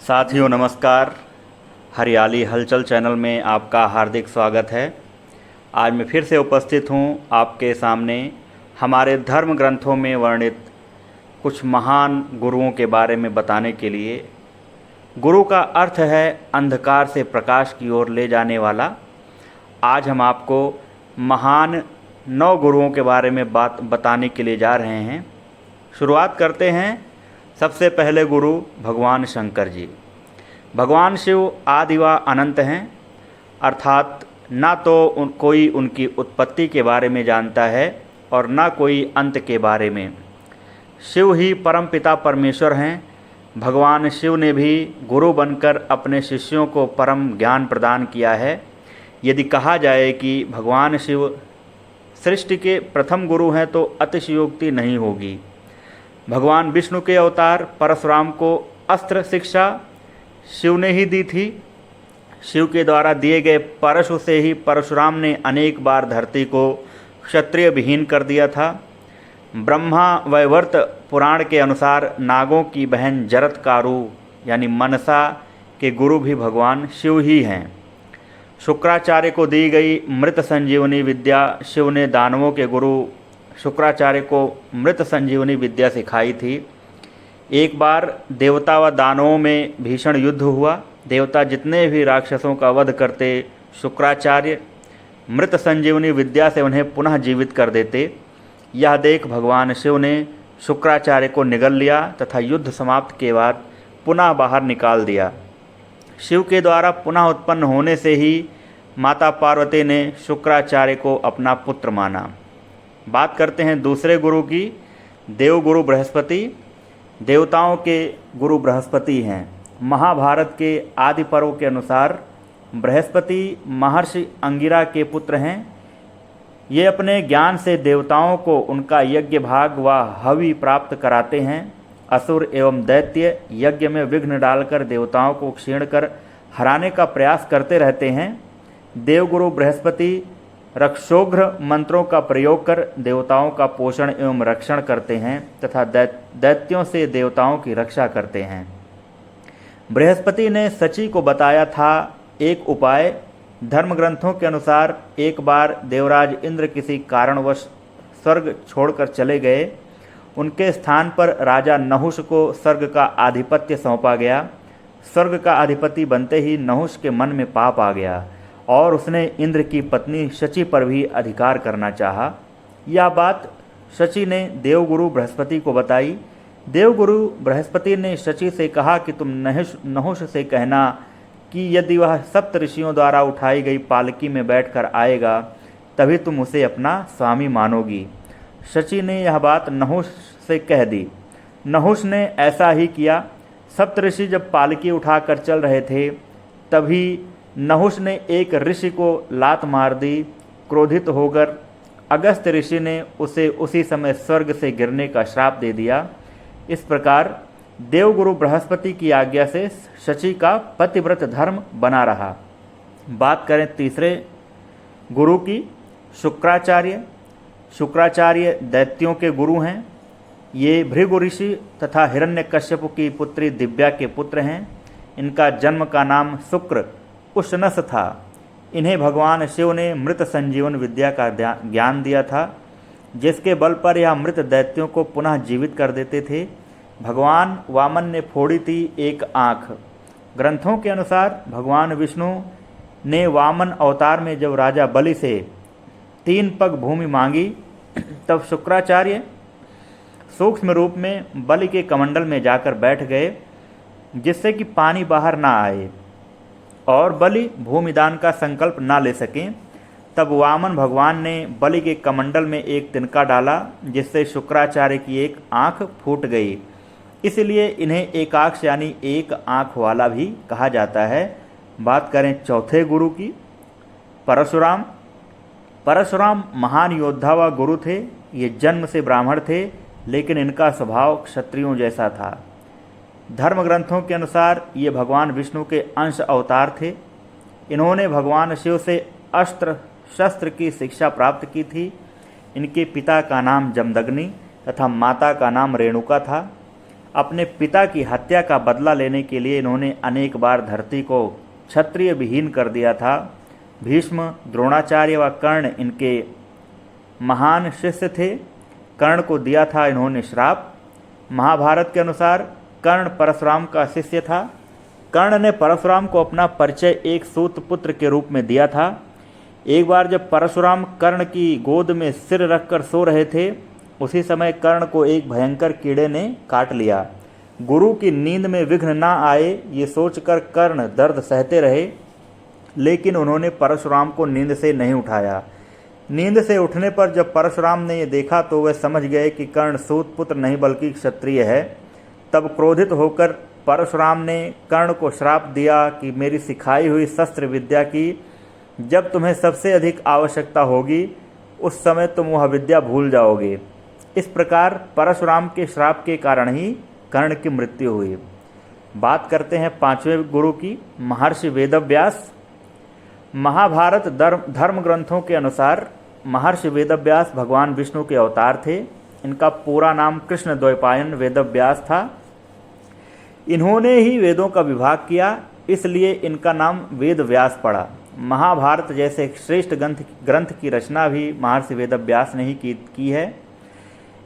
साथियों नमस्कार। हरियाली हलचल चैनल में आपका हार्दिक स्वागत है। आज मैं फिर से उपस्थित हूँ आपके सामने हमारे धर्म ग्रंथों में वर्णित कुछ महान गुरुओं के बारे में बताने के लिए। गुरु का अर्थ है अंधकार से प्रकाश की ओर ले जाने वाला। आज हम आपको महान 9 गुरुओं के बारे में बात बताने के लिए जा रहे हैं। शुरुआत करते हैं। सबसे पहले गुरु भगवान शंकर जी। भगवान शिव आदि व अनंत हैं, अर्थात ना तो कोई उनकी उत्पत्ति के बारे में जानता है और ना कोई अंत के बारे में। शिव ही परम पिता परमेश्वर हैं। भगवान शिव ने भी गुरु बनकर अपने शिष्यों को परम ज्ञान प्रदान किया है। यदि कहा जाए कि भगवान शिव सृष्टि के प्रथम गुरु हैं तो अतिशयोक्ति नहीं होगी। भगवान विष्णु के अवतार परशुराम को अस्त्र शिक्षा शिव ने ही दी थी। शिव के द्वारा दिए गए परशु से ही परशुराम ने अनेक बार धरती को क्षत्रिय विहीन कर दिया था। ब्रह्मा वैवर्त पुराण के अनुसार नागों की बहन जरत्कारु यानी मनसा के गुरु भी भगवान शिव ही हैं। शुक्राचार्य को दी गई मृत संजीवनी विद्या शिव ने दानवों के गुरु शुक्राचार्य को मृत संजीवनी विद्या सिखाई थी। एक बार देवता व दानवों में भीषण युद्ध हुआ। देवता जितने भी राक्षसों का वध करते, शुक्राचार्य मृत संजीवनी विद्या से उन्हें पुनः जीवित कर देते। यह देख भगवान शिव ने शुक्राचार्य को निगल लिया तथा युद्ध समाप्त के बाद पुनः बाहर निकाल दिया। शिव के द्वारा पुनः उत्पन्न होने से ही माता पार्वती ने शुक्राचार्य को अपना पुत्र माना। बात करते हैं दूसरे गुरु की। देवगुरु बृहस्पति। देवताओं के गुरु बृहस्पति हैं। महाभारत के आदि पर्व के अनुसार बृहस्पति महर्षि अंगिरा के पुत्र हैं। ये अपने ज्ञान से देवताओं को उनका यज्ञ भाग व हवि प्राप्त कराते हैं। असुर एवं दैत्य यज्ञ में विघ्न डालकर देवताओं को क्षीण कर हराने का प्रयास करते रहते हैं। देवगुरु बृहस्पति रक्षोघ्र मंत्रों का प्रयोग कर देवताओं का पोषण एवं रक्षण करते हैं तथा दैत्यों से देवताओं की रक्षा करते हैं। बृहस्पति ने शची को बताया था एक उपाय। धर्म ग्रंथों के अनुसार एक बार देवराज इंद्र किसी कारणवश स्वर्ग छोड़कर चले गए। उनके स्थान पर राजा नहुष को स्वर्ग का आधिपत्य सौंपा गया। स्वर्ग का अधिपति बनते ही नहुष के मन में पाप आ गया और उसने इंद्र की पत्नी शची पर भी अधिकार करना चाहा। यह बात शची ने देवगुरु बृहस्पति को बताई। देवगुरु बृहस्पति ने शची से कहा कि तुम नहुष से कहना कि यदि वह सप्त ऋषियों द्वारा उठाई गई पालकी में बैठकर आएगा तभी तुम उसे अपना स्वामी मानोगी। शची ने यह बात नहुष से कह दी। नहुष ने ऐसा ही किया। सप्त ऋषि जब पालकी उठाकर चल रहे थे तभी नहुष ने एक ऋषि को लात मार दी। क्रोधित होकर अगस्त्य ऋषि ने उसे उसी समय स्वर्ग से गिरने का श्राप दे दिया। इस प्रकार देवगुरु बृहस्पति की आज्ञा से शची का पतिव्रत धर्म बना रहा। बात करें तीसरे गुरु की, शुक्राचार्य। शुक्राचार्य दैत्यों के गुरु हैं। ये भृगु ऋषि तथा हिरण्यकश्यप की पुत्री दिव्या के पुत्र हैं। इनका जन्म का नाम शुक्र उशनस था। इन्हें भगवान शिव ने मृत संजीवन विद्या का ज्ञान दिया था, जिसके बल पर यह मृत दैत्यों को पुनः जीवित कर देते थे। भगवान वामन ने फोड़ी थी एक आँख। ग्रंथों के अनुसार भगवान विष्णु ने वामन अवतार में जब राजा बलि से 3 पग भूमि मांगी तब शुक्राचार्य सूक्ष्म रूप में बलि के कमंडल में जाकर बैठ गए, जिससे कि पानी बाहर ना आए और बलि भूमिदान का संकल्प ना ले सकें। तब वामन भगवान ने बलि के कमंडल में एक तिनका डाला, जिससे शुक्राचार्य की एक आँख फूट गई। इसलिए इन्हें एकाक्ष यानी एक आँख वाला भी कहा जाता है। बात करें चौथे गुरु की, परशुराम। परशुराम महान योद्धा व गुरु थे। ये जन्म से ब्राह्मण थे, लेकिन इनका स्वभाव क्षत्रियों जैसा था। धर्म ग्रंथों के अनुसार ये भगवान विष्णु के अंश अवतार थे। इन्होंने भगवान शिव से अस्त्र शस्त्र की शिक्षा प्राप्त की थी। इनके पिता का नाम जमदग्नि तथा माता का नाम रेणुका था। अपने पिता की हत्या का बदला लेने के लिए इन्होंने अनेक बार धरती को क्षत्रिय विहीन कर दिया था। भीष्म, द्रोणाचार्य व कर्ण इनके महान शिष्य थे। कर्ण को दिया था इन्होंने श्राप। महाभारत के अनुसार कर्ण परशुराम का शिष्य था। कर्ण ने परशुराम को अपना परिचय एक सूत पुत्र के रूप में दिया था। एक बार जब परशुराम कर्ण की गोद में सिर रखकर सो रहे थे, उसी समय कर्ण को एक भयंकर कीड़े ने काट लिया। गुरु की नींद में विघ्न ना आए ये सोचकर कर्ण दर्द सहते रहे, लेकिन उन्होंने परशुराम को नींद से नहीं उठाया। नींद से उठने पर जब परशुराम ने ये देखा तो वे समझ गए कि कर्ण सूत पुत्र नहीं बल्कि क्षत्रिय है। तब क्रोधित होकर परशुराम ने कर्ण को श्राप दिया कि मेरी सिखाई हुई शस्त्र विद्या की जब तुम्हें सबसे अधिक आवश्यकता होगी उस समय तुम वह विद्या भूल जाओगे। इस प्रकार परशुराम के श्राप के कारण ही कर्ण की मृत्यु हुई। बात करते हैं पांचवें गुरु की, महर्षि वेदव्यास। महाभारत धर्म ग्रंथों के अनुसार महर्षि वेदव्यास भगवान विष्णु के अवतार थे। इनका पूरा नाम कृष्ण द्वैपायन वेदव्यास था। इन्होंने ही वेदों का विभाग किया, इसलिए इनका नाम वेद व्यास पड़ा। महाभारत जैसे श्रेष्ठ ग्रंथ की रचना भी महर्षि वेदव्यास ने ही की है।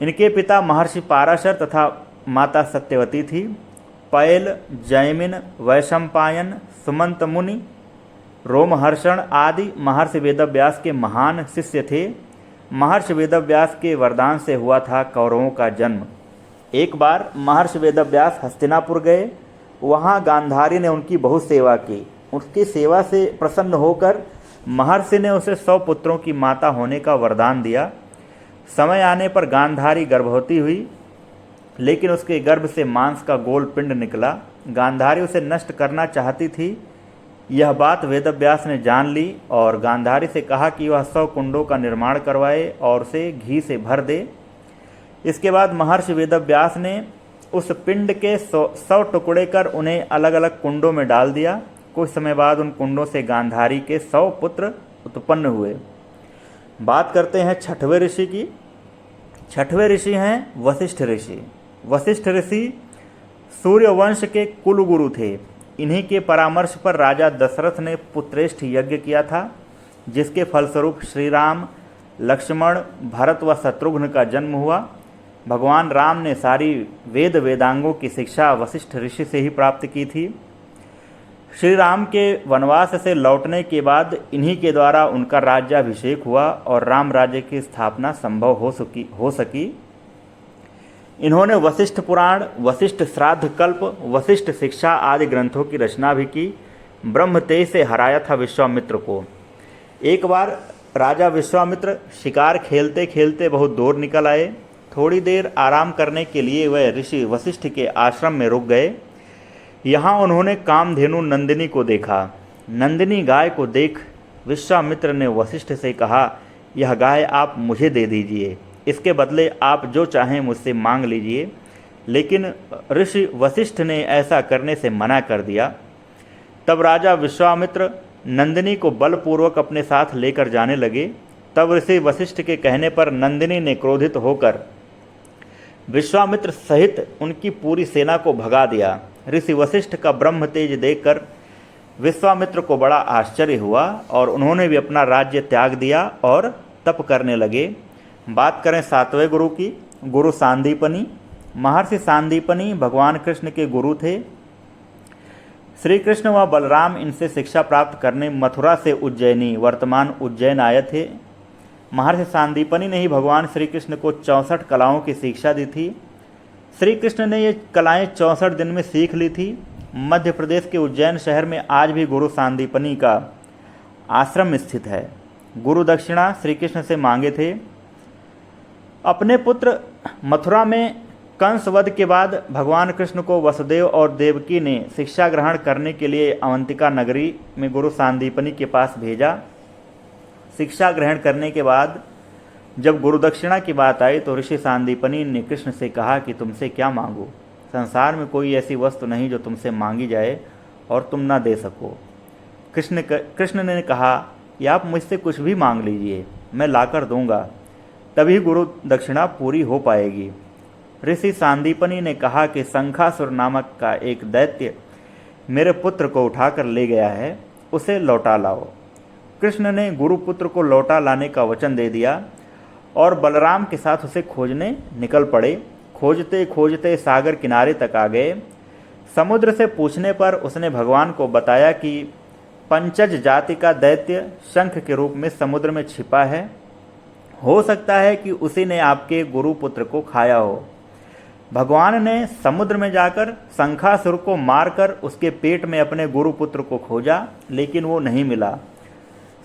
इनके पिता महर्षि पाराशर तथा माता सत्यवती थी। पैल, जैमिन, वैशंपायन, सुमंत मुनि, रोमहर्षण आदि महर्षि वेदव्यास के महान शिष्य थे। महर्षि वेदव्यास के वरदान से हुआ था कौरवों का जन्म। एक बार महर्षि वेदव्यास हस्तिनापुर गए। वहाँ गांधारी ने उनकी बहुत सेवा की। उसकी सेवा से प्रसन्न होकर महर्षि ने उसे 100 पुत्रों की माता होने का वरदान दिया। समय आने पर गांधारी गर्भवती हुई, लेकिन उसके गर्भ से मांस का गोल पिंड निकला। गांधारी उसे नष्ट करना चाहती थी। यह बात वेदव्यास ने जान ली और गांधारी से कहा कि वह 100 कुंडों का निर्माण करवाए और उसे घी से भर दे। इसके बाद महर्षि वेदव्यास ने उस पिंड के 100 टुकड़े कर उन्हें अलग अलग कुंडों में डाल दिया। कुछ समय बाद उन कुंडों से गांधारी के 100 पुत्र उत्पन्न हुए। बात करते हैं छठवें ऋषि की। छठवें ऋषि हैं वशिष्ठ ऋषि। वशिष्ठ ऋषि सूर्यवंश के कुलगुरु थे। इन्हीं के परामर्श पर राजा दशरथ ने पुत्रेष्ठ यज्ञ किया था, जिसके फलस्वरूप श्री राम, लक्ष्मण, भरत व शत्रुघ्न का जन्म हुआ। भगवान राम ने सारी वेदांगों की शिक्षा वशिष्ठ ऋषि से ही प्राप्त की थी। श्री राम के वनवास से लौटने के बाद इन्हीं के द्वारा उनका राज्याभिषेक हुआ और राम राज्य की स्थापना संभव हो सकी। इन्होंने वशिष्ठ पुराण, वशिष्ठ श्राद्ध कल्प, वशिष्ठ शिक्षा आदि ग्रंथों की रचना भी की। ब्रह्म तेज से हराया था विश्वामित्र को। एक बार राजा विश्वामित्र शिकार खेलते खेलते बहुत दूर निकल आए। थोड़ी देर आराम करने के लिए वह ऋषि वशिष्ठ के आश्रम में रुक गए। यहाँ उन्होंने कामधेनु नंदिनी को देखा। नंदिनी गाय को देख विश्वामित्र ने वशिष्ठ से कहा, यह गाय आप मुझे दे दीजिए, इसके बदले आप जो चाहें मुझसे मांग लीजिए। लेकिन ऋषि वशिष्ठ ने ऐसा करने से मना कर दिया। तब राजा विश्वामित्र नंदिनी को बलपूर्वक अपने साथ लेकर जाने लगे। तब ऋषि वशिष्ठ के कहने पर नंदिनी ने क्रोधित होकर विश्वामित्र सहित उनकी पूरी सेना को भगा दिया। ऋषि वशिष्ठ का ब्रह्म तेज देखकर विश्वामित्र को बड़ा आश्चर्य हुआ और उन्होंने भी अपना राज्य त्याग दिया और तप करने लगे। बात करें सातवें गुरु की, गुरु सांदीपनी। महर्षि सांदीपनी भगवान कृष्ण के गुरु थे। श्री कृष्ण व बलराम इनसे शिक्षा प्राप्त करने मथुरा से उज्जैनी, वर्तमान उज्जैन आए थे। महर्षि सांदीपनी ने ही भगवान श्री कृष्ण को 64 कलाओं की शिक्षा दी थी। श्री कृष्ण ने ये कलाएं 64 दिन में सीख ली थी। मध्य प्रदेश के उज्जैन शहर में आज भी गुरु सांदीपनी का आश्रम स्थित है। गुरु दक्षिणा श्री कृष्ण से मांगे थे। अपने पुत्र मथुरा में कंस वध के बाद भगवान कृष्ण को वसुदेव और देवकी ने शिक्षा ग्रहण करने के लिए अवंतिका नगरी में गुरु सांदीपनी के पास भेजा। शिक्षा ग्रहण करने के बाद जब गुरु दक्षिणा की बात आई तो ऋषि सांदीपनी ने कृष्ण से कहा कि तुमसे क्या मांगूं? संसार में कोई ऐसी वस्तु नहीं जो तुमसे मांगी जाए और तुम ना दे सको। कृष्ण ने कहा कि आप मुझसे कुछ भी मांग लीजिए, मैं लाकर दूंगा, तभी गुरु दक्षिणा पूरी हो पाएगी। ऋषि सांदीपनि ने कहा कि शंखासुर नामक का एक दैत्य मेरे पुत्र को उठाकर ले गया है, उसे लौटा लाओ। कृष्ण ने गुरुपुत्र को लौटा लाने का वचन दे दिया और बलराम के साथ उसे खोजने निकल पड़े। खोजते खोजते सागर किनारे तक आ गए। समुद्र से पूछने पर उसने भगवान को बताया कि पंचज जाति का दैत्य शंख के रूप में समुद्र में छिपा है, हो सकता है कि उसी ने आपके गुरुपुत्र को खाया हो। भगवान ने समुद्र में जाकर शंखासुर को मारकर उसके पेट में अपने गुरुपुत्र को खोजा, लेकिन वो नहीं मिला।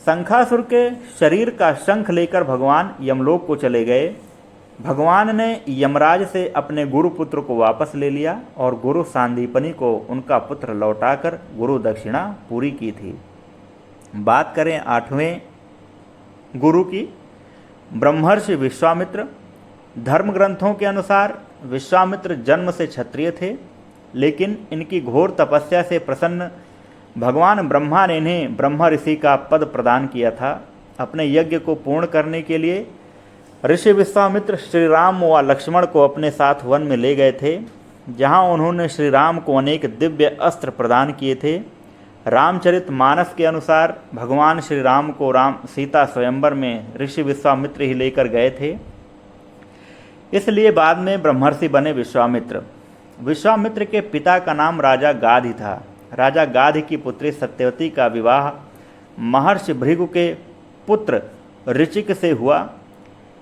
शंखासुर के शरीर का शंख लेकर भगवान यमलोक को चले गए। भगवान ने यमराज से अपने गुरुपुत्र को वापस ले लिया और गुरु सांदीपनि को उनका पुत्र लौटाकर गुरु दक्षिणा पूरी की थी। बात करें 8वें गुरु की, ब्रह्मर्षि विश्वामित्र। धर्म ग्रंथों के अनुसार विश्वामित्र जन्म से क्षत्रिय थे, लेकिन इनकी घोर तपस्या से प्रसन्न भगवान ब्रह्मा ने इन्हें ब्रह्म ऋषि का पद प्रदान किया था। अपने यज्ञ को पूर्ण करने के लिए ऋषि विश्वामित्र श्री राम व लक्ष्मण को अपने साथ वन में ले गए थे, जहां उन्होंने श्री राम को अनेक दिव्य अस्त्र प्रदान किए थे। रामचरितमानस के अनुसार भगवान श्री राम को सीता स्वयंवर में ऋषि विश्वामित्र ही लेकर गए थे, इसलिए बाद में ब्रह्मर्षि बने विश्वामित्र। विश्वामित्र के पिता का नाम राजा गाध ही था। राजा गाध की पुत्री सत्यवती का विवाह महर्षि भृगु के पुत्र ऋचिक से हुआ।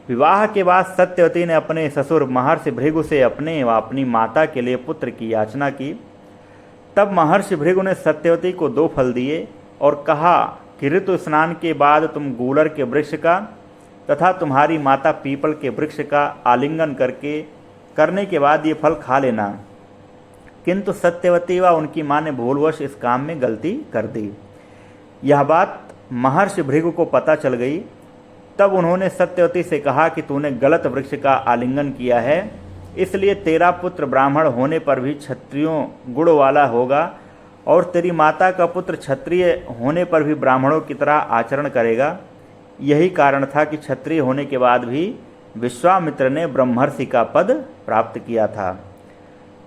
विवाह के बाद सत्यवती ने अपने ससुर महर्षि भृगु से अपने व अपनी माता के लिए पुत्र की याचना की। तब महर्षि भृगु ने सत्यवती को 2 फल दिए और कहा कि ऋतु स्नान के बाद तुम गूलर के वृक्ष का तथा तुम्हारी माता पीपल के वृक्ष का आलिंगन करने के बाद ये फल खा लेना। किंतु सत्यवती व उनकी मां ने भूलवश इस काम में गलती कर दी। यह बात महर्षि भृगु को पता चल गई। तब उन्होंने सत्यवती से कहा कि तूने गलत वृक्ष का आलिंगन किया है, इसलिए तेरा पुत्र ब्राह्मण होने पर भी क्षत्रियों गुण वाला होगा और तेरी माता का पुत्र क्षत्रिय होने पर भी ब्राह्मणों की तरह आचरण करेगा। यही कारण था कि क्षत्रिय होने के बाद भी विश्वामित्र ने ब्रह्मर्षि का पद प्राप्त किया था।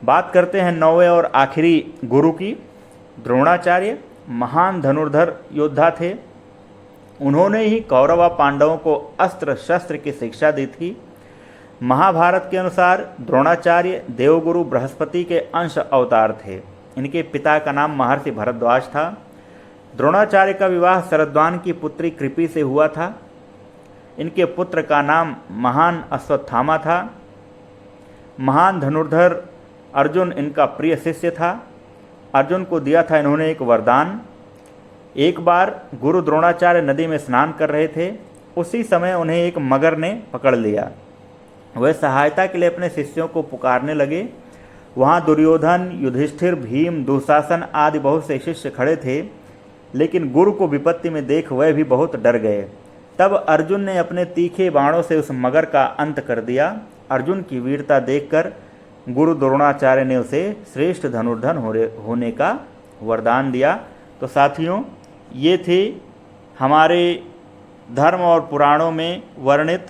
बात करते हैं 9वें और आखिरी गुरु की, द्रोणाचार्य। महान धनुर्धर योद्धा थे। उन्होंने ही कौरव व पांडवों को अस्त्र शस्त्र की शिक्षा दी थी। महाभारत के अनुसार द्रोणाचार्य देवगुरु बृहस्पति के अंश अवतार थे। इनके पिता का नाम महर्षि भरद्वाज था। द्रोणाचार्य का विवाह शरद्वान की पुत्री कृपि से हुआ था। इनके पुत्र का नाम महान अश्वत्थामा था। महान धनुर्धर अर्जुन इनका प्रिय शिष्य था। अर्जुन को दिया था इन्होंने एक वरदान। एक बार गुरु द्रोणाचार्य नदी में स्नान कर रहे थे, उसी समय उन्हें एक मगर ने पकड़ लिया। वह सहायता के लिए अपने शिष्यों को पुकारने लगे। वहाँ दुर्योधन, युधिष्ठिर, भीम, दुशासन आदि बहुत से शिष्य खड़े थे, लेकिन गुरु को विपत्ति में देख वह भी बहुत डर गए। तब अर्जुन ने अपने तीखे बाणों से उस मगर का अंत कर दिया। अर्जुन की वीरता देखकर गुरु द्रोणाचार्य ने उसे श्रेष्ठ धनुर्धर होने का वरदान दिया। तो साथियों, ये थे हमारे धर्म और पुराणों में वर्णित